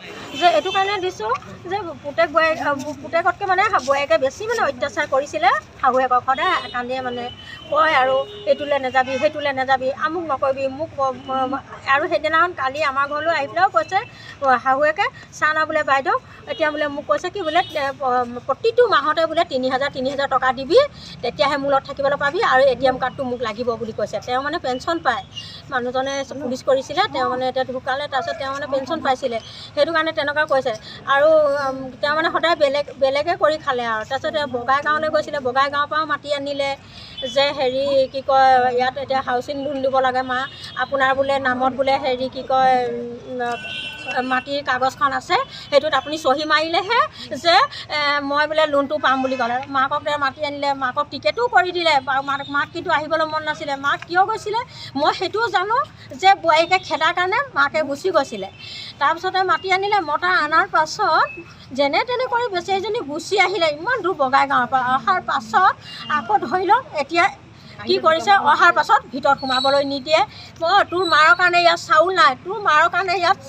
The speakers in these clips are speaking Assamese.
যে এইটো কাৰণে দিছোঁ যে পুতেকতকৈ মানে বৌয়েকে বেছি মানে অত্যাচাৰ কৰিছিলে শাহুৱেকক সদায় কান্দিয়ে মানে কয় আৰু এইটোলৈ নাযাবি সেইটোলৈ নাযাবি আমুক নকৰিবি মোক আৰু সেইদিনাখন কালি আমাৰ ঘৰলৈ আহি পেলাইও কৈছে শাহুৱেকে চানা বোলে বাইদেউ এতিয়া বোলে মোক কৈছে কি বোলে প্ৰতিটো মাহতে বোলে ৩,০০০ টকা দিবি তেতিয়াহে মোৰ লগত থাকিবলৈ পাবি আৰু ATM কাৰ্ডটো মোক লাগিব বুলি কৈছে। তেওঁ মানে পেঞ্চন পায়, মানুহজনে পুলিচ কৰিছিলে, তেওঁ মানে এতিয়া ঢুকালে, তাৰপিছত তেওঁ মানে পেঞ্চন পাইছিলে, সেইটো কাৰণে তেনেকুৱা কৈছে। আৰু তেওঁ মানে সদায় বেলেগে কৰি খালে আৰু তাৰপিছত বগাইগাঁৱলৈ গৈছিলে, বগাইগাঁৱৰ পৰাও মাতি আনিলে যে হেৰি কি কয় ইয়াত এতিয়া হাউচিং লোন দিব লাগে মা, আপোনাৰ বোলে নামত বোলে হেৰি কি কয় মাটিৰ কাগজখন আছে, সেইটোত আপুনি চহী মাৰিলেহে যে মই বোলে লোনটো পাম বুলি ক'লে। মাকক মাতি আনিলে, মাকক টিকেটো কৰি দিলে, মাক কিন্তু আহিবলৈ মন নাছিলে। মাক কিয় গৈছিলে মই সেইটোও জানো যে বোৱাৰীকে খেদাৰ কাৰণে মাকে গুচি গৈছিলে। তাৰপিছতে মাতি আনিলে, মতা অনাৰ পাছত যেনে তেনে কৰি বেচেৰীজনী গুচি আহিলে ইমান দূৰ বগাইগাঁৱৰ পৰা। অহাৰ পাছত আকৌ ধৰি লওক এতিয়া কি কৰিছে, অহাৰ পাছত ভিতৰত সোমাবলৈ নিদিয়ে। তোৰ মাৰৰ কাৰণে ইয়াত চাউল নাই, তোৰ মাৰৰ কাৰণে ইয়াত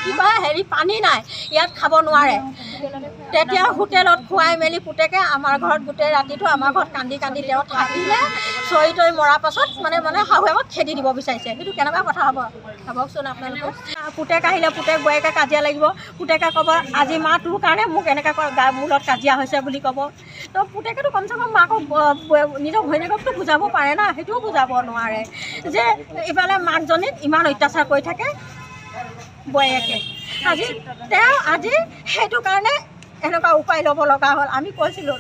কিবা হেৰি পানী নাই, ইয়াত খাব নোৱাৰে। তেতিয়া হোটেলত খুৱাই মেলি পুতেকে আমাৰ ঘৰত গোটেই ৰাতিটো আমাৰ ঘৰত কান্দি কান্দি তেওঁ থাকিলে। চৰি তৰি মৰাৰ পাছত মানে শাহুৱেকক খেদি দিব বিচাৰিছে। সেইটো কেনেকুৱা কথা হ'ব ভাবকচোন আপোনালোকে। পুতেক আহিলে, পুতেক বৌয়েকে কাজিয়া লাগিব, পুতেকে ক'ব আজি মা তোৰ কাৰণে মোক এনেকৈ মোৰ লগত কাজিয়া হৈছে বুলি ক'ব। তো পুতেকেতো কমচে কম মাকক নিজৰ ঘৈণীয়েককতো বুজাব পাৰে না, সেইটোও বুজাব নোৱাৰে যে ইফালে মাকজনীক ইমান অত্যাচাৰ কৰি থাকে বৌয়েকে। আজি সেইটো কাৰণে এনেকুৱা উপায় ল'ব লগা হ'ল। আমি কৈছিলোঁ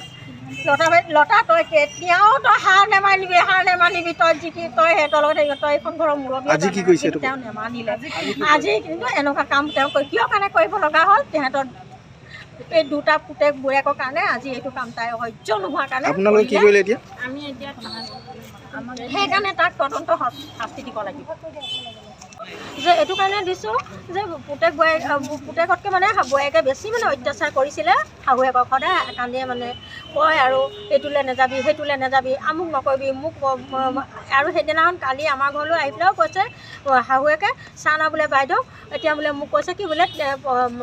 লতা তই কেতিয়াও তই হাৰ নেমানিবি তই জিকি তই সিহঁতৰ লগত তই এইখন ঘৰৰ মুৰব্বী। আজি কি কৰিছে তেওঁ নেমানিলে। আজি কিন্তু এনেকুৱা কাম তেওঁ কিয় কাৰণে কৰিব লগা হ'ল, তেহেঁতৰ এই দুটা পুতেক বৌয়েকৰ কাৰণে আজি এইটো কাম তাই সহ্য নোহোৱাৰ কাৰণে আপোনালোকে কি কৰিলে এতিয়া? আমি এতিয়া সেইকাৰণে তাক তদন্ত শাস্তি দিব লাগিব। যে এইটো কাৰণে দিছোঁ যে পুতেকতকৈ মানে বৌয়েকে বেছি মানে অত্যাচাৰ কৰিছিলে শাহুৱেকক সদায় কান্দিয়ে মানে কয় আৰু এইটোলৈ নাযাবি সেইটোলৈ নাযাবি আমুক নকৰিবি মোক আৰু সেইদিনাখন কালি আমাৰ ঘৰলৈ আহি পেলাইও কৈছে শাহুৱেকে চানা বোলে বাইদেউ এতিয়া বোলে মোক কৈছে কি বোলে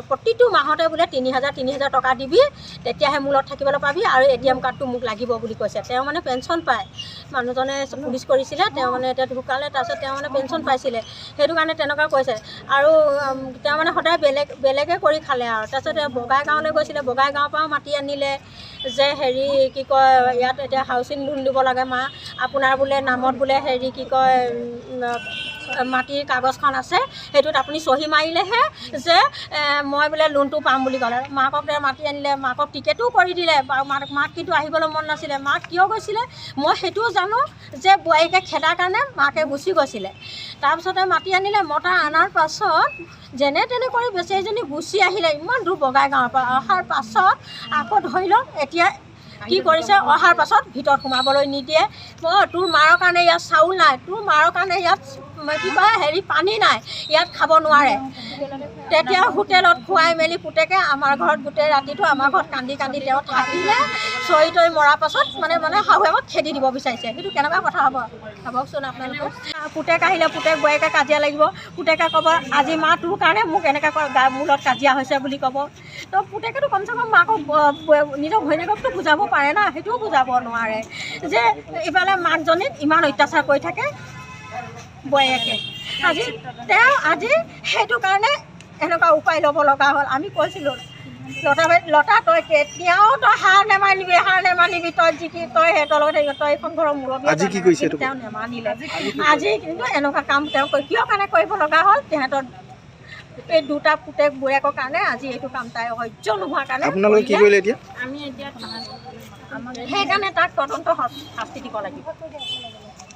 প্ৰতিটো মাহতে বোলে ৩,০০০ টকা দিবি তেতিয়াহে মোৰ লগত থাকিবলৈ পাবি আৰু ATM কাৰ্ডটো মোক লাগিব বুলি কৈছে। তেওঁ মানে পেঞ্চন পায়, মানুহজনে পুলিচ কৰিছিলে, তেওঁ মানে এতিয়া ঢুকালে, তাৰপিছত তেওঁ মানে পেঞ্চন পাইছিলে, সেইটো কাৰণে তেনেকুৱা কৈছে। আৰু তেওঁ মানে সদায় বেলেগে কৰি খালে আৰু তাৰপিছত বগাইগাঁৱলৈ গৈছিলে, বগাইগাঁৱৰ পৰাও মাতি আনিলে যে হেৰি কি কয় ইয়াত এতিয়া হাউচিং লোন দিব লাগে মা, আপোনাৰ বোলে নামত বোলে হেৰি কি কয় মাটিৰ কাগজখন আছে, সেইটোত আপুনি চহী মাৰিলেহে যে মই বোলে লোনটো পাম বুলি ক'লে। মাকক মাতি আনিলে, মাকক টিকেটো কৰি দিলে, মাক কিন্তু আহিবলৈ মন নাছিলে। মাক কিয় গৈছিলে মই সেইটোও জানো যে বোৱাৰীকে খেদাৰ কাৰণে মাকে গুচি গৈছিলে। তাৰপিছতে মাতি আনিলে, মতা অনাৰ পাছত যেনে তেনে কৰি বেচেৰীজনী গুচি আহিলে ইমান দূৰ বগাইগাঁৱৰ পৰা। অহাৰ পাছত আকৌ ধৰি লওক এতিয়া কি কৰিছে, অহাৰ পাছত ভিতৰত সোমাবলৈ নিদিয়ে। তোৰ মাৰৰ কাৰণে ইয়াত চাউল নাই, তোৰ মাৰৰ কাৰণে ইয়াত কিবা হেৰি পানী নাই, ইয়াত খাব নোৱাৰে। তেতিয়া হোটেলত খুৱাই মেলি পুতেকে আমাৰ ঘৰত গোটেই ৰাতিটো আমাৰ ঘৰত কান্দি কান্দি তেওঁ থাকিলে। চৰি তৰি মৰাৰ পাছত মানে শাহুৱেকক খেদি দিব বিচাৰিছে। সেইটো কেনেকুৱা কথা হ'ব ভাবকচোন আপোনালোকে। পুতেক আহিলে, পুতেক বৌয়েকে কাজিয়া লাগিব, পুতেকে ক'ব আজি মা তোৰ কাৰণে মোক এনেকৈ মোৰ লগত কাজিয়া হৈছে বুলি ক'ব। তো পুতেকেতো কমচে কম মাকক নিজৰ ঘৈণীয়েককতো বুজাব পাৰে না, সেইটোও বুজাব নোৱাৰে যে ইফালে মাকজনীক ইমান অত্যাচাৰ কৰি থাকে বৌয়েকে। আজি সেইটো কাৰণে এনেকুৱা উপায় ল'ব লগা হ'ল। আমি কৈছিলোঁ লতা তই কেতিয়াও তই হাৰ নেমানিবি তই জিকি তই সিহঁতৰ লগত তই এইখন ঘৰৰ মুৰব্বী। আজি কি কৰিছে তেওঁ নেমানিলে। আজি কিন্তু এনেকুৱা কাম তেওঁ কিয় কাৰণে কৰিব লগা হ'ল, তেহেঁতৰ এই দুটা পুতেক বৌয়েকৰ কাৰণে আজি এইটো কাম তাই সহ্য নোহোৱাৰ কাৰণে আপোনালোকে কি কৰিলে এতিয়া? আমি এতিয়া সেইকাৰণে তাক তদন্ত শাস্তি দিব লাগিব।